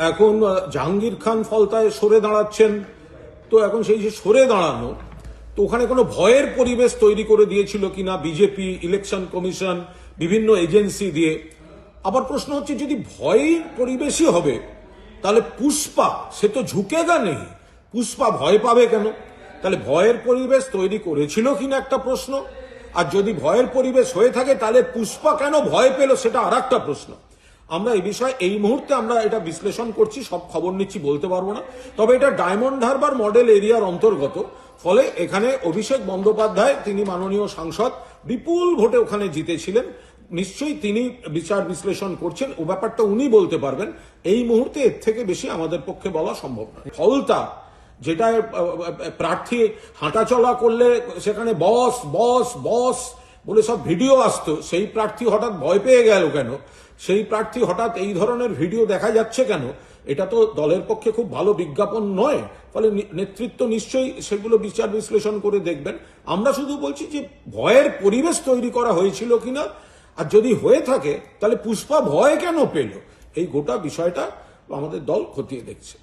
এখন জাহাঙ্গীর খান ফলতায় সরে দাঁড়াচ্ছেন, তো এখন সেই যে সরে দাঁড়ানো, তো ওখানে কোনো ভয়ের পরিবেশ তৈরি করে দিয়েছিল কিনা বিজেপি, ইলেকশন কমিশন, বিভিন্ন এজেন্সি দিয়ে। আবার প্রশ্ন হচ্ছে, যদি ভয়ের পরিবেশই হবে তাহলে পুষ্পা সে তো ঝুঁকেগা নেই, পুষ্পা ভয় পাবে কেন? তাহলে ভয়ের পরিবেশ তৈরি করেছিল কিনা একটা প্রশ্ন। আর যদি ভয়ের পরিবেশ হয়ে থাকে তাহলে পুষ্পা কেন ভয় পেল সেটা আর একটা প্রশ্ন। আমরা এই বিষয়ে এই মুহূর্তে আমরা এটা বিশ্লেষণ করছি, সব খবর নিচ্ছি বলতে পারবো না। তবে এটা ডায়মন্ড হারবার মডেল এরিয়ার অন্তর্গত, ফলে এখানে অভিষেক বন্দ্যোপাধ্যায়, তিনি মাননীয় সাংসদ, বিপুল ভোটে ওখানে জিতেছিলেন। নিশ্চয়ই তিনি বিচার বিশ্লেষণ করছেন, ও ব্যাপারটা উনি বলতে পারবেন। এই মুহূর্তে এর থেকে বেশি আমাদের পক্ষে বলা সম্ভব নয়। ফলতা যেটা প্রার্থী হাঁটাচলা করলে সেখানে বস বস বস বলে সব ভিডিও আসতো, সেই প্রার্থী হঠাৎ ভয় পেয়ে গেল কেন? সেই প্রার্থী হঠাৎ এই ধরনের ভিডিও দেখা যাচ্ছে কেন? এটা তো দলের পক্ষে খুব ভালো বিজ্ঞাপন নয়। ফলে নেতৃত্ব নিশ্চয়ই সেগুলো বিচার বিশ্লেষণ করে দেখবেন। আমরা শুধু বলছি যে ভয়ের পরিবেশ তৈরি করা হয়েছিল কিনা, আর যদি হয়ে থাকে তাহলে পুষ্পা ভয় কেন পেল, এই গোটা বিষয়টা আমাদের দল খতিয়ে দেখছে।